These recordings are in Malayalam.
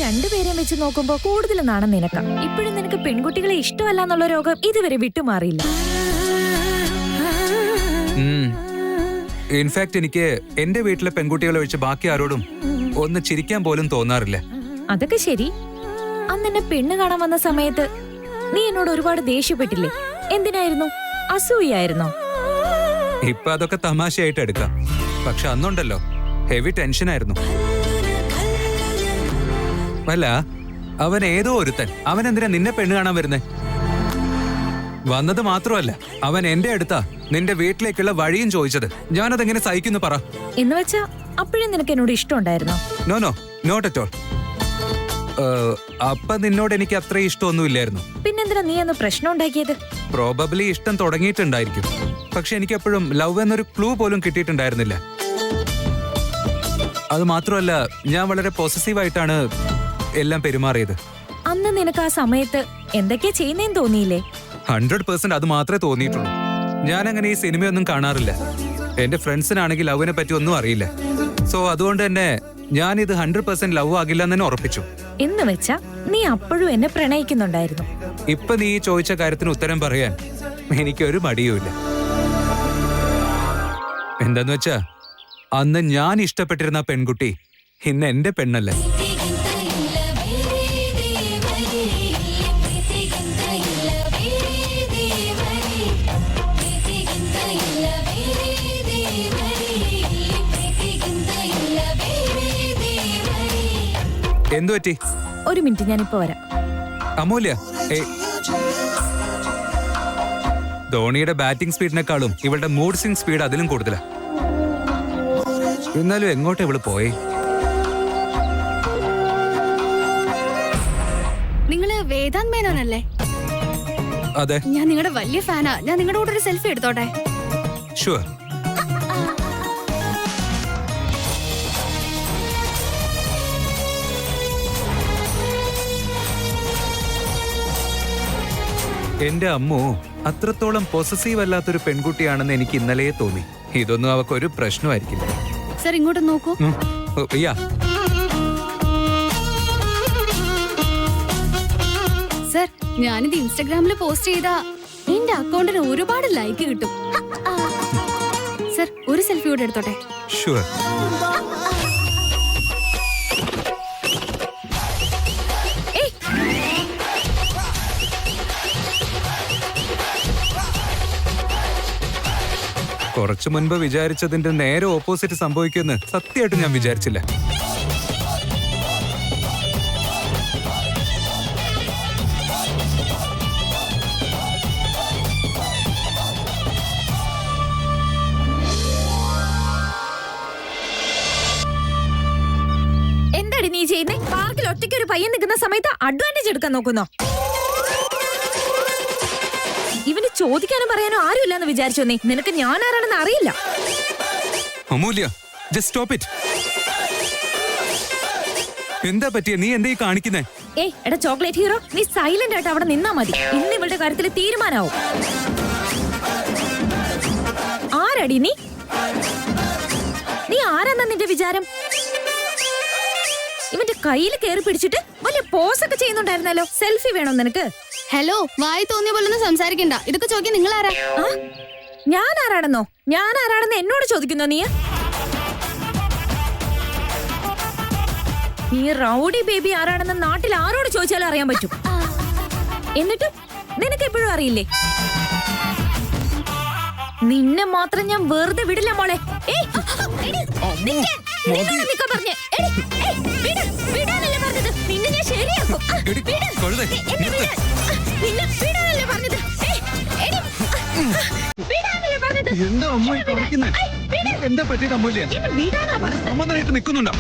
രണ്ടുപേരെയും വെച്ച് നോക്കുമ്പോ കൂടുതൽ നാണം നിനക്കാം. ഇപ്പോഴും നിനക്ക് പെൺകുട്ടികളെ ഇഷ്ടമല്ല എന്നുള്ള രോഗം ഇതുവരെ വിട്ടുമാറിയില്ല. ഇൻഫാക്ട് എനിക്ക് എന്റെ വീട്ടിലെ പെൺകുട്ടികളെ വെച്ച് ബാക്കി ആരോടും ഒന്ന് ചിരിക്കാൻ പോലും തോന്നാറില്ല. അതൊക്കെ ശരി. അന്ന് എന്നെ പെണ്ണ് കാണാൻ വന്ന സമയത്ത് നീ എന്നോട് ഒരുപാട് ദേഷ്യപ്പെട്ടില്ലേ? എന്തിനായിരുന്നു? അസൂയായിരുന്നോ? ഇപ്പൊ അതൊക്കെ തമാശയായിട്ട് എടുക്കാം. പക്ഷെ അന്നുണ്ടല്ലോ ഹെവി ടെൻഷനായിരുന്നു. അല്ല, അവൻ ഏതോ ഒരുത്തൻ അവൻ എന്തിനാ നിന്നെ പെണ്ണ് കാണാൻ വരുന്നേ? വന്നത് മാത്രമല്ല, അവൻ എന്റെ അടുത്താ നിന്റെ വീട്ടിലേക്കുള്ള വഴിയും ചോദിച്ചത്. ഞാനതെങ്ങനെ സഹിക്കുന്നു പറ? എന്ന് വെച്ചാ അപ്പോഴും നിനക്ക് എന്നോട് ഇഷ്ടമുണ്ടായിരുന്നോ? No no, not at all. അപ്പൊ നിന്നോട് എനിക്ക് അത്ര ഇഷ്ടമൊന്നുമില്ലായിരുന്നു. പിന്നെന്തിനാ നീ അന്ന് പ്രശ്നം ഉണ്ടാക്കിയത്? പ്രോബബ്ലി ഇഷ്ടം തുടങ്ങിയിട്ടുണ്ടായിരിക്കും. പക്ഷെ എനിക്ക് എപ്പോഴും ലവ് എന്നൊരു ക്ലൂ പോലും കിട്ടിയിട്ടുണ്ടായിരുന്നില്ല. അത് മാത്രമല്ല, ഞാൻ വളരെ പോസസീവായിട്ടാണ് എല്ലാം പെരുമാറിയത്. അന്ന് നിനക്ക് ആ സമയത്ത് എന്തൊക്കെയാ ചെയ്യുന്നേന്ന് തോന്നിയില്ലേ? 100% അത് മാത്രമേ തോന്നിയിട്ടുള്ളൂ. ഞാൻ അങ്ങനെ ഈ സിനിമയൊന്നും കാണാറില്ല. എന്റെ ഫ്രണ്ട്സിനാണെങ്കിൽ ലവിനെ പറ്റി ഒന്നും അറിയില്ല. സോ അതുകൊണ്ട് തന്നെ ഞാനിത് 100% ലവ് ആകില്ല എന്ന് തന്നെ ഉറപ്പിച്ചു. എന്ന് വെച്ചാ നീ അപ്പോഴും എന്നെ പ്രണയിക്കുന്നുണ്ടായിരുന്നു. ഇപ്പൊ നീ ചോദിച്ച കാര്യത്തിന് ഉത്തരം പറയാൻ എനിക്കൊരു മടിയുമില്ല. എന്താന്ന് വെച്ചാ, അന്ന് ഞാൻ ഇഷ്ടപ്പെട്ടിരുന്ന പെൺകുട്ടി ഇന്ന് എന്റെ പെണ്ണല്ല. എന്തു പറ്റി? ഒരു മിനിറ്റ്, ഞാനിപ്പോ വരാം. അമൂല്യ, ധോണിയുടെ ബാറ്റിംഗ് സ്പീഡിനെക്കാളും ഇവളുടെ മൂഡ് സ്വിംഗ് സ്പീഡ് അതിലും കൂടുതലാ. എന്നാലും എങ്ങോട്ട് ഇവള് പോയേ? നിങ്ങള് വേദാന്ത് മേനോനല്ലേ? അതെ, ഞാൻ നിങ്ങളുടെ വലിയ ഫാനാ. ഞാൻ നിങ്ങളുടെ കൂടെ ഒരു സെൽഫി എടുത്തോട്ടെ? ഷുവർ. എന്റെ അമ്മു അത്രത്തോളം പൊസസീവ് അല്ലാത്തൊരു പെൺകുട്ടിയാണെന്ന് എനിക്ക് ഇന്നലെ തോന്നി. ഇതൊന്നും അവക്കൊരു പ്രശ്നമായിരിക്കില്ല. സർ, ഇങ്ങോട്ട് നോക്കൂ. സർ, ഞാനിത് ഇൻസ്റ്റഗ്രാമിൽ പോസ്റ്റ് ചെയ്താ എന്റെ അക്കൗണ്ടിന് ഒരുപാട് ലൈക്ക് കിട്ടും. സർ, ഒരു സെൽഫി കൂടെ എടുത്തോട്ടെ? ഷുവർ. കുറച്ചു മുൻപ് വിചാരിച്ചതിന്റെ നേരെ ഓപ്പോസിറ്റ് സംഭവിക്കുമെന്ന് സത്യമായിട്ട് ഞാൻ വിചാരിച്ചില്ല. എന്താടി നീ ചെയ്യുന്നേ? പാർക്കിൽ ഒറ്റയ്ക്ക് ഒരു പയ്യൻ നിൽക്കുന്ന സമയത്ത് അഡ്വാൻറ്റേജ് എടുക്കാൻ നോക്കുന്നോ? ഇവന് ചോദിക്കാനും പറയാനും ആരുമില്ലെന്ന് വിചാരിച്ചോ നീ? നിനക്ക് ഞാൻ ആരാണെന്ന് അറിയില്ല. അമൂല്യ, ജസ്റ്റ് സ്റ്റോപ്പ് ഇറ്റ്. എന്താ പറ്റിയ? നീ എന്താ ഈ കാണിക്കുന്നേ? എടാ ചോക്ലേറ്റ് ഹീറോ, നീ സൈലന്റ് ആയിട്ട് അവിടെ നിന്നാ മതി. ഇന്ന് ഇവളുടെ കാര്യത്തിൽ തീരുമാനാവും. ആരടി നീ? നീ ആരെന്നാ നിന്റെ വിചാരം? ഇവന്റെ കയ്യിൽ കയറി പിടിച്ചിട്ട് വലിയ പോസൊക്കെ ചെയ്യുന്നുണ്ടായിരുന്നല്ലോ. സെൽഫി വേണോ നിനക്ക്? ഹലോ, വായി തോന്നിയ പോലെ ഒന്നും സംസാരിക്കണ്ട. ഇതൊക്കെ ചോദിക്കാൻ നിങ്ങൾ ആരാ? ഞാൻ ആരാണെന്നോ? ഞാൻ ആരാണെന്ന് എന്നോട് ചോദിക്കുന്നോ നീ? നീ റൗഡി ബേബി ആരാണെന്ന് നാട്ടിൽ ആരോട് ചോദിച്ചാലും അറിയാൻ പറ്റും. എന്നിട്ടും നിനക്ക് എപ്പോഴും അറിയില്ലേ? നിന്നെ മാത്രം ഞാൻ വെറുതെ വിടില്ല മോളെ. നിന്നെ ഞാൻ ശരിയാക്കും. എന്താ അമ്മ കളിക്കുന്നത്? എന്താ പറ്റിയത് അമൂല്യ? സമാധാനമായിട്ട് നിൽക്കുന്നുണ്ടോ?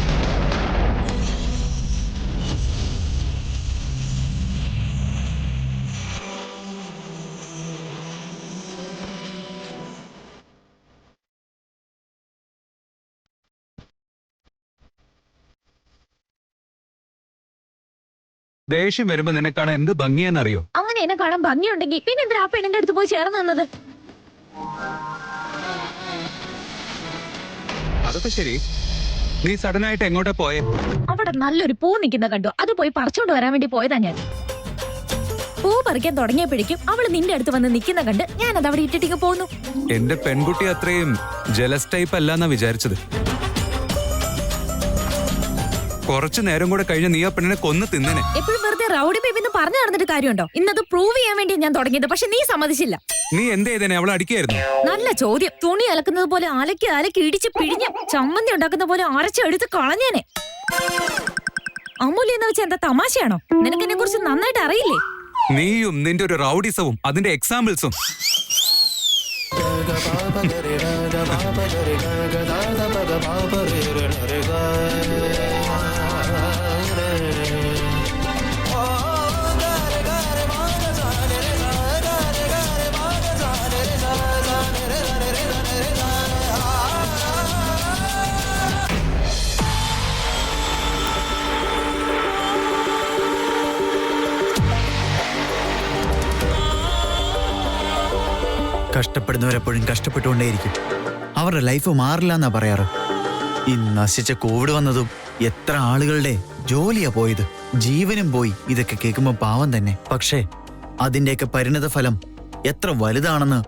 ദേഷ്യം വരുമ്പോ നിന്നെ കാണാൻ എന്ത് ഭംഗിയാന്നറിയോ? അങ്ങനെ എന്നെ കാണാൻ ഭംഗിയുണ്ടെങ്കിൽ പിന്നെ എന്തിനാ ആ പെണ്ണിന്റെ അടുത്ത് പോയി ചേർന്ന് നിന്നത്? അതൊക്കെ ശരി. നീ സഡൻ ആയിട്ട് എങ്ങോട്ടാ പോയേ? അവിടെ നല്ലൊരു പൂ നിൽക്കുന്ന കണ്ടു, അത് പോയി പറിച്ചോണ്ട് വരാൻ വേണ്ടി പോയതാ ഞാൻ. പൂ പറിക്കാൻ തുടങ്ങിയപ്പോഴേക്കും അവള് നിന്റെ അടുത്ത് വന്ന് നിൽക്കുന്ന കണ്ട് ഞാനത് അവിടെ ഇട്ടിട്ട് പോന്നു. എന്റെ പെൺകുട്ടി അത്രയും ജലസ് ടൈപ്പ് അല്ലാന്നാ വിചാരിച്ചത്. കുറച്ചു നേരം കൂടെ കഴിഞ്ഞ നീ ആ പെണ്ണിനെ കൊന്നു തിന്നനെ. എപ്പോഴും വെറുതെ റൗഡി ബേബി എന്ന് പറഞ്ഞു നടന്നിട്ട് കാര്യമുണ്ടോ? ഇന്നത് പ്രൂവ് ചെയ്യാൻ വേണ്ടി ഞാൻ തുടങ്ങിയത്, പക്ഷെ നീ സമ്മതിച്ചില്ല. നീ എന്ത് ചെയ്തേനെ? അവളെ അടിക്കായിരുന്നു. നല്ല ചോദ്യം. തുണി അലക്കുന്നത് പോലെ അലക്കി അലക്കി ഇടിച്ച് പിഴിഞ്ഞ് ചമ്മന്തി ഉണ്ടാക്കുന്ന പോലെ അരച്ചെടുത്ത് കളഞ്ഞേനെ. അമൂല്യ എന്ന് വെച്ചാൽ എന്താ തമാശയാണോ? നിനക്ക് എന്നെ കുറിച്ച് നന്നായിട്ട് അറിയില്ലേ? നീയും നിന്റെ ഒരു റൗഡിസവും അതിന്റെ എക്സാമ്പിൾസും. കഷ്ടപ്പെടുന്നവരെപ്പോഴും കഷ്ടപ്പെട്ടുകൊണ്ടേയിരിക്കും. അവരുടെ ലൈഫ് മാറില്ല എന്നാ പറയാറ്. ഈ നശിച്ച കോവിഡ് വന്നതും എത്ര ആളുകളുടെ ജോലിയാ പോയത്, ജീവനും പോയി. ഇതൊക്കെ കേൾക്കുമ്പോൾ പാവം തന്നെ. പക്ഷേ അതിന്റെയൊക്കെ പരിണത ഫലം എത്ര വലുതാണെന്ന്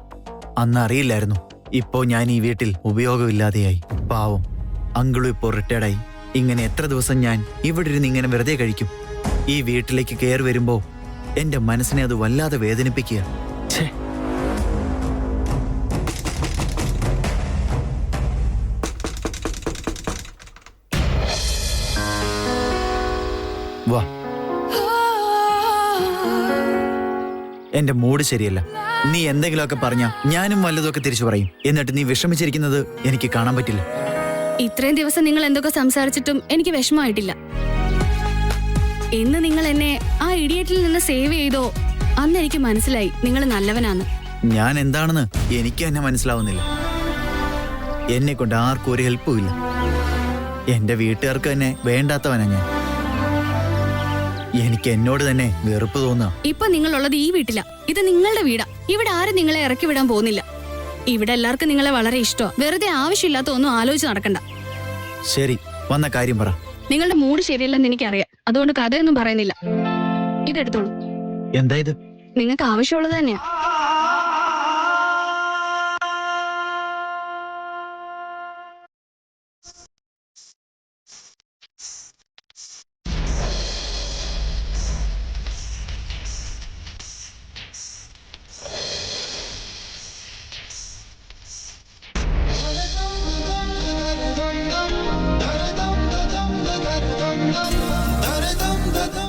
അന്ന് അറിയില്ലായിരുന്നു. ഇപ്പോ ഞാൻ ഈ വീട്ടിൽ ഉപയോഗമില്ലാതെയായി. പാവം അങ്കിളും ഇപ്പോൾ റിട്ടയർഡായി. ഇങ്ങനെ എത്ര ദിവസം ഞാൻ ഇവിടെ ഇരുന്ന് ഇങ്ങനെ വെറുതെ കഴിക്കും? ഈ വീട്ടിലേക്ക് കയറി വരുമ്പോ എന്റെ മനസ്സിനെ അത് വല്ലാതെ വേദനിപ്പിക്കുക. ഛേ, വാ. എന്റെ മൂഡ് ശരിയല്ല. നീ എന്തെങ്കിലുമൊക്കെ പറഞ്ഞാ ഞാനും വല്ലതൊക്കെ തിരിച്ചു പറയും. എന്നിട്ട് നീ വിഷമിച്ചിരിക്കുന്നത് എനിക്ക് കാണാൻ പറ്റില്ല. ഇത്രയും ദിവസം നിങ്ങൾ എന്തൊക്കെ സംസാരിച്ചിട്ടും എനിക്ക് വിഷമമായിട്ടില്ല. ഇന്ന് നിങ്ങൾ എന്നെ ആ ഇഡിയറ്റിൽ നിന്ന് സേവ് ചെയ്തോ അന്ന് എനിക്ക് മനസ്സിലായി നിങ്ങൾ നല്ലവനാന്ന്. ഞാൻ എന്താണെന്ന് എനിക്ക് തന്നെ മനസ്സിലാവുന്നില്ല. എന്നെ കൊണ്ട് ആർക്കും ഒരു ഹെൽപ്പും ഇല്ല. എന്റെ വീട്ടുകാർക്ക് തന്നെ വേണ്ടാത്തവനാ ഞാൻ. എനിക്ക് എന്നോട് തന്നെ വെറുപ്പ് തോന്നുക. ഇപ്പൊ നിങ്ങളുള്ളത് ഈ വീട്ടിലാ. ഇത് നിങ്ങളുടെ വീടാ. ഇവിടെ ആരും നിങ്ങളെ ഇറക്കി വിടാൻ പോകുന്നില്ല. ഇവിടെ എല്ലാവർക്കും നിങ്ങളെ വളരെ ഇഷ്ടമാണ്. വെറുതെ ആവശ്യമില്ലാത്ത ഒന്നും ആലോചിച്ച് നടക്കണ്ട. ശരി, വന്ന കാര്യം പറ. നിങ്ങളുടെ മൂഡ് ശരിയല്ലെന്ന് എനിക്കറിയാം. അതുകൊണ്ട് കഥയൊന്നും പറയുന്നില്ല. ഇതെടുത്തോളൂ. എന്താ ഇത്? നിങ്ങൾക്ക് ആവശ്യമുള്ളത് തന്നെയാ.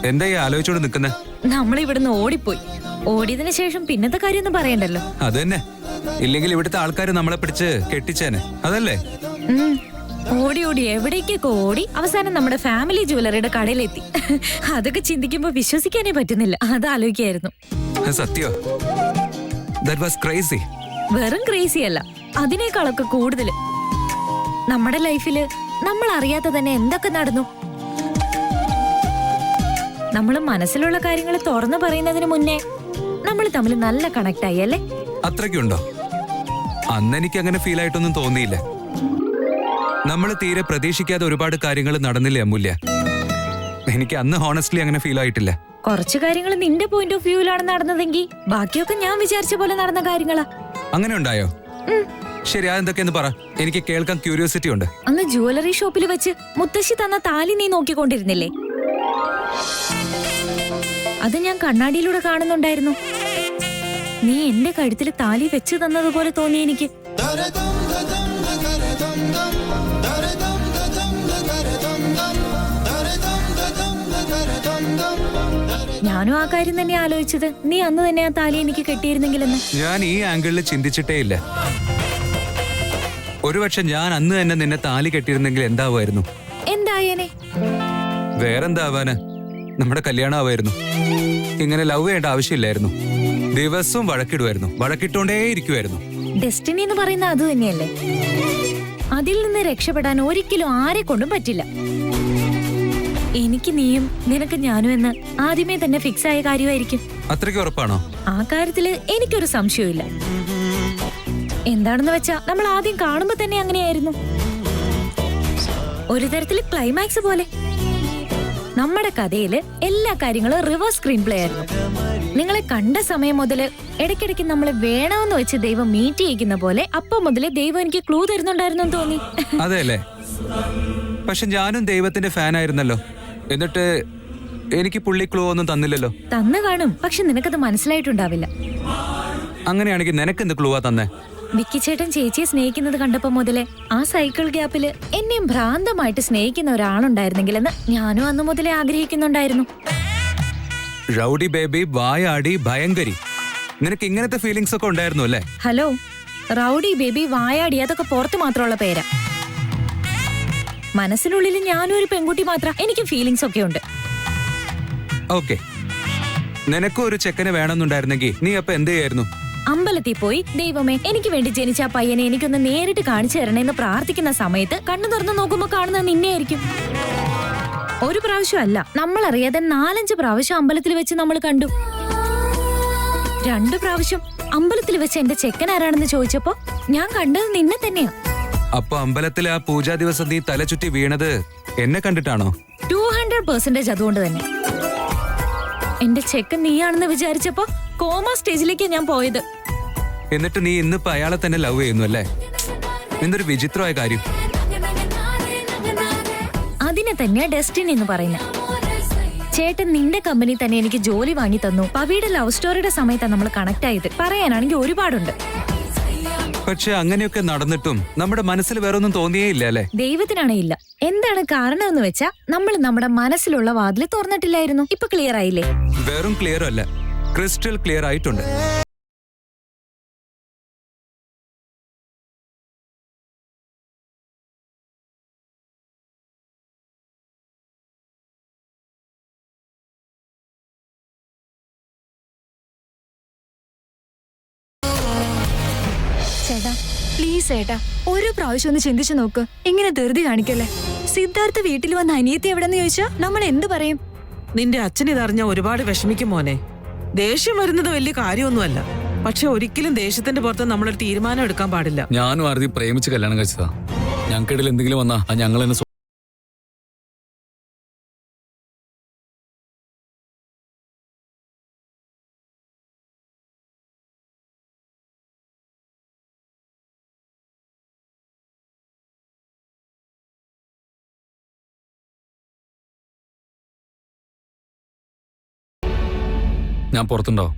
എന്താ ഈ ആലോചിച്ചോണ്ട് നിക്കുന്നേ? നമ്മളിവിടുന്ന് ഓടിപ്പോയി. ഓടിയതിനു ശേഷം പിന്നത്തെ കാര്യമൊന്നും പറയണ്ടല്ലോ. അത് തന്നെ. ഇല്ലെങ്കിൽ ഇവിടുത്തെ ആൾക്കാർ നമ്മളെ പിടിച്ച് കെട്ടിച്ചേനെ. അതല്ലേ? ഓടി ഓടി എവിടേക്കൊക്കെ ഓടി അവസാനം നമ്മുടെ ഫാമിലി ജുവലറിയുടെ കടയിലെത്തി. അതൊക്കെ ചിന്തിക്കുമ്പോ വിശ്വസിക്കാനേ പറ്റുന്നില്ല. അത് ആലോചിക്കായിരുന്നു. സത്യോ? That was crazy. വെറും ക്രേസി അല്ല, അതിനേക്കാളൊക്കെ കൂടുതൽ. നമ്മുടെ ലൈഫില് നമ്മൾ അറിയാതെ തന്നെ എന്തൊക്കെ നടന്നു. നമ്മൾ മനസ്സിലുള്ള കാര്യങ്ങൾ തുറന്നു പറയുന്നതിന് മുന്നേ നമ്മൾ തമ്മിൽ നല്ല കണക്ട് ആയി അല്ലേ? അത്രയ്ക്കുണ്ടോ? അന്ന് എനിക്ക് അങ്ങനെ ഫീൽ ആയിട്ടൊന്നും തോന്നിയില്ല. നമ്മൾ തീരെ പ്രതീക്ഷിക്കാതെ ഒരുപാട് കാര്യങ്ങൾ നടന്നില്ലേ അമൂല്യ? എനിക്ക് അന്ന് ഹോണസ്റ്റ്ലി അങ്ങനെ ഫീൽ ആയിട്ടില്ല. കുറച്ച് കാര്യങ്ങൾ നിന്റെ പോയിന്റ് ഓഫ് വ്യൂവിലാണ് നടന്നതെങ്കിൽ ബാക്കിയൊക്കെ ഞാൻ വിചാരിച്ച പോലെ നടന്ന കാര്യങ്ങളാ. അങ്ങനെ ഉണ്ടായോ? ശരി, അതെന്തൊക്കെയെന്ന് പറ. എനിക്ക് കേൾക്കാൻ ക്യൂരിയോസിറ്റി ഉണ്ട്. അന്ന് ജുവലറി ഷോപ്പിൽ വെച്ച് മുത്തശ്ശി തന്ന താലി നീ നോക്കിക്കൊണ്ടിരുന്നില്ലേ? അത് ഞാൻ കണ്ണാടിയിലൂടെ കാണുന്നുണ്ടായിരുന്നു. നീ എന്റെ കഴുത്തിൽ താലി വെച്ച് തന്നതുപോലെ തോന്നി എനിക്ക്. ഞാനും ആ കാര്യം തന്നെ ആലോചിച്ചത്. നീ അന്ന് തന്നെ ആ താലി എനിക്ക് കെട്ടിയിരുന്നെങ്കിലെന്ന്. ഞാൻ ഈ ആംഗിളിൽ ചിന്തിച്ചിട്ടേ ഇല്ല. ഒരുപക്ഷെ ഞാൻ അന്ന് തന്നെ നിന്നെ താലി കെട്ടിയിരുന്നെങ്കിൽ എന്താവുമായിരുന്നു? എന്തായേനെ? വേറെന്താവാന്? നമ്മുടെ കല്യാണം ആവായിരുന്നു. ഇങ്ങനെ ലവ് ചെയ്യേണ്ട ആവശ്യമില്ലായിരുന്നു. ദിവസവും വഴക്കിടുമായിരുന്നു. വഴക്കിട്ടോണ്ടേ ഇരിക്കുമായിരുന്നു. ഡെസ്റ്റിനി എന്ന് പറയുന്ന അത് തന്നെയല്ലേ? അതിൽ നിന്ന് രക്ഷപ്പെടാൻ ഒരിക്കലും ആരെ കൊണ്ടും പറ്റില്ല. എനിക്ക് നീയും നിനക്ക് ഞാനും എന്ന് ആദ്യമേ തന്നെ ഫിക്സ് ആയ കാര്യമായിരിക്കും. അത്രയ്ക്ക് ഉറപ്പാണോ? ആ കാര്യത്തില് എനിക്കൊരു സംശയമില്ല. എന്താണെന്ന് വെച്ചാ നമ്മൾ ആദ്യം കാണുമ്പോ തന്നെ അങ്ങനെയായിരുന്നു. ഒരു തരത്തില് ക്ലൈമാക്സ് പോലെ. നമ്മുടെ കഥയില് എല്ലാ കാര്യങ്ങളും റിവേഴ്സ് സ്ക്രീൻ പ്ലേ ആയിരുന്നു. നിങ്ങളെ കണ്ട സമയം മുതല് ഇടയ്ക്കിടയ്ക്ക് നമ്മളെ വേണമെന്ന് വെച്ച് ദൈവം മീറ്റ് ചെയ്യിക്കുന്ന പോലെ അപ്പം മുതലേ ദൈവം എനിക്ക് ക്ലൂ തരുന്നുണ്ടായിരുന്നു തോന്നി. അതെല്ലേ? പക്ഷെ ഞാനും ദൈവത്തിന്റെ ഫാൻ ആയിരുന്നല്ലോ. എന്നിട്ട് എനിക്ക് പുള്ളി ക്ലൂ ഒന്നും തന്നില്ലല്ലോ. തന്നു കാണും, പക്ഷെ നിനക്കത് മനസ്സിലായിട്ടുണ്ടാവില്ല. അങ്ങനെയാണെങ്കിൽ നിനക്കെന്ത് ക്ലൂവാ തന്നെ? വിക്കി ചേട്ടൻ ചേച്ചിയെ സ്നേഹിക്കുന്നത് കണ്ടപ്പോ മുതലേ ആ സൈക്കിൾ ഗ്യാപ്പില് എന്നെയും ഭ്രാന്തമായിട്ട് സ്നേഹിക്കുന്ന ഒരാളുണ്ടായിരുന്നെങ്കിലെന്ന് ഞാനും അന്ന് മുതലേ ആഗ്രഹിക്കുന്നുണ്ടായിരുന്നു. റൗഡി ബേബി, വായാടി, ഭയങ്കരി, നിനക്ക് ഇങ്ങനത്തെ ഫീലിങ്സ് ഒക്കെ ഉണ്ടായിരുന്നു അല്ലേ? ഹലോ, റൗഡി ബേബി, വായാടി അതൊക്കെ പുറത്ത് മാത്രമുള്ള പേരാ. മനസ്സിനുള്ളിൽ ഞാനും ഒരു പെൺകുട്ടി മാത്രം. എനിക്ക് ഫീലിങ്സ് ഒക്കെ ഉണ്ട്. ഓക്കെ, നിനക്കും ഒരു ചെക്കനെ വേണമെന്നുണ്ടായിരുന്നെങ്കിൽ നീ അപ്പൊ എന്ത് ചെയ്യായിരുന്നു? അമ്പലത്തിൽ പോയി ദൈവമേ എനിക്ക് വേണ്ടി ജനിച്ച ആ പയ്യനെ എനിക്കൊന്ന് നേരിട്ട് കാണിച്ചു തരണേന്ന് പ്രാർത്ഥിക്കുന്ന സമയത്ത് കണ്ണു തുറന്ന് നോക്കുമ്പോ കാണുന്നത് നിന്നെയായിരിക്കും. ഒരു പ്രാവശ്യമല്ല, നമ്മളറിയാതെ 4-5 പ്രാവശ്യം അമ്പലത്തിൽ വെച്ച് നമ്മൾ കണ്ടു. 2 പ്രാവശ്യം അമ്പലത്തിൽ വെച്ച് എന്റെ ചെക്കൻ ആരാണെന്ന് ചോദിച്ചപ്പോ ഞാൻ കണ്ടത് നിന്നെ തന്നെയാ. അപ്പൊ അമ്പലത്തിലെ ആ പൂജാ ദിവസം നീ തല ചുറ്റി വീണത് എന്നെ കണ്ടിട്ടാണോ? 200% അതുകൊണ്ട് തന്നെ. എന്റെ ചെക്കൻ നീയാണെന്ന് വിചാരിച്ചപ്പോ കോമ സ്റ്റേജിലേക്ക് ഞാൻ പോയത്. എന്നിട്ട് നീ ഇന്നിപ്പോ അയാളെ തന്നെ ലവ് ചെയ്യുന്നു അല്ലേ? എന്തൊരു വിചിത്രമായ കാര്യം. അതിനെ തന്നെയാ ഡെസ്റ്റിനി എന്ന് പറയുന്നത്. ചേട്ടൻ നിന്റെ കമ്പനി തന്നെ എനിക്ക് ജോലി വാങ്ങി തന്നു. പവിയുടെ ലവ് സ്റ്റോറിയുടെ സമയത്താണ് നമ്മൾ കണക്ട് ആയത്. പറയാനാണെങ്കിൽ ഒരുപാടുണ്ട്. പക്ഷെ അങ്ങനെയൊക്കെ നടന്നിട്ടും നമ്മുടെ മനസ്സിൽ വേറൊന്നും തോന്നിയേ ഇല്ല അല്ലേ? ദൈവത്തിനാണേ ഇല്ല. എന്താണ് കാരണം എന്ന് വെച്ചാ നമ്മൾ നമ്മുടെ മനസ്സിലുള്ള വാതിൽ തുറന്നിട്ടില്ലായിരുന്നു. ഇപ്പൊ ക്ലിയർ ആയില്ലേ? വെറും ക്ലിയർ അല്ല, ക്രിസ്റ്റൽ ക്ലിയർ ആയിട്ടുണ്ട്. ചേട്ടാ പ്ലീസ് ചേട്ടാ, ഒരു പ്രാവശ്യം ഒന്ന് ചിന്തിച്ചു നോക്ക്. ഇങ്ങനെ ധൃതി കാണിക്കല്ലേ. സിദ്ധാർത്ഥ വീട്ടിൽ വന്ന അനിയത്തി എവിടെന്ന് ചോദിച്ചാ നമ്മൾ എന്ത് പറയും? നിന്റെ അച്ഛൻ ഇതറിഞ്ഞ ഒരുപാട് വിഷമിക്കും മോനെ. ദേഷ്യം വരുന്നത് വലിയ കാര്യമൊന്നുമല്ല. പക്ഷെ ഒരിക്കലും ദേഷ്യത്തിന്റെ പുറത്ത് നമ്മളൊരു തീരുമാനം എടുക്കാൻ പാടില്ല. ഞാനും ആർത്തി പ്രേമിച്ച് കല്യാണം കഴിച്ചതാ. ഞങ്ങൾക്കിടയിൽ എന്തെങ്കിലും വന്നാ ഞങ്ങൾ തന്നെ ഞാൻ പുറത്തുണ്ടാവും.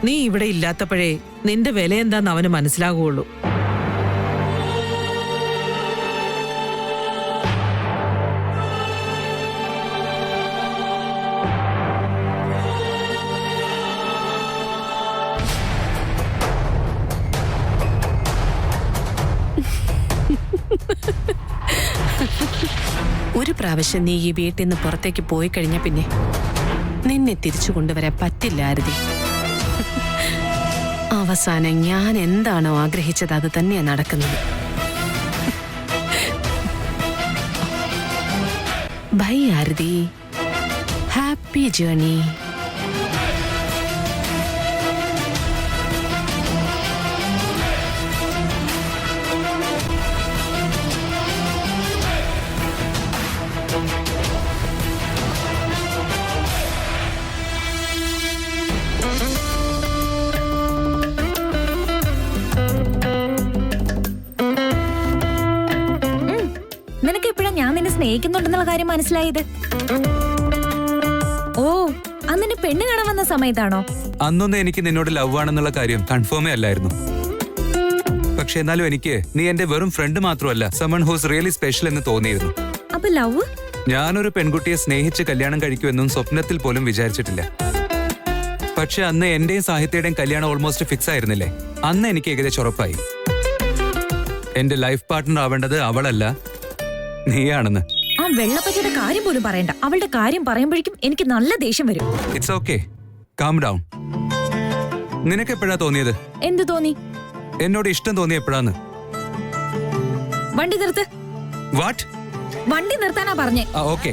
നീ ഇവിടെ ഇല്ലാത്തപ്പോഴേ നിന്റെ വില എന്താന്ന് അവന് മനസ്സിലാകുള്ളൂ. ഒരു പ്രാവശ്യം നീ ഈ വീട്ടിൽ നിന്ന് പുറത്തേക്ക് പോയി കഴിഞ്ഞ പിന്നെ നിന്നെ തിരിച്ചു കൊണ്ടുവരാൻ പറ്റില്ല ആരതി. അവസാനം ഞാൻ എന്താണോ ആഗ്രഹിച്ചത് അത് തന്നെയാണ് നടക്കുന്നത്. Bye Aarathi, happy journey. നിനക്ക് എപ്പോഴാ ഞാൻ നിന്നെ സ്നേഹിക്കുന്നുണ്ടെന്നുള്ള കാര്യം മനസ്സിലായത്? ഓ, അന്നെ പെണ്ണ് കാണാൻ വന്ന സമയത്താണോ? അന്നൊന്നും എനിക്ക് നിന്നോട് ലവ് ആണെന്നുള്ള കാര്യം കൺഫേമേ അല്ലായിരുന്നു. പക്ഷെ എന്നാലും എനിക്ക് നീ എന്റെ വെറും ഫ്രണ്ട് മാത്രമല്ല, സമൺ ഹൂസ് റിയലി സ്പെഷ്യൽ എന്ന് തോന്നിയിരുന്നു. അപ്പൊ ലവ്? ഞാനൊരു പെൺകുട്ടിയെ സ്നേഹിച്ച് കല്യാണം കഴിക്കുമെന്നും സ്വപ്നത്തിൽ പോലും വിചാരിച്ചിട്ടില്ല. പക്ഷെ അന്ന് എന്റെയും സാഹിത്യയുടെയും കല്യാണം ഓൾമോസ്റ്റ് ഫിക്സ് ആയിരുന്നില്ലേ? അന്ന് എനിക്ക് ഏകദേശം ഉറപ്പായി എന്റെ ലൈഫ് പാർട്ട്ണർ ആവേണ്ടത് അവളല്ല, നീയാണെന്ന്. ആ വെള്ളപ്പച്ചയുടെ കാര്യം പോലും പറയണ്ട. അവളുടെ കാര്യം പറയുമ്പോഴേക്കും എനിക്ക് നല്ല ദേഷ്യം വരും. It's okay, calm down. നിനക്ക് എപ്പോഴാ തോന്നിയത്? എന്ത് തോന്നി? എന്നോട് ഇഷ്ടം തോന്നി എപ്പോഴാന്ന്? വണ്ടി നിർത്ത്. വാട്ട്? വണ്ടി നിർത്താനാ പറഞ്ഞേ. ഓക്കെ.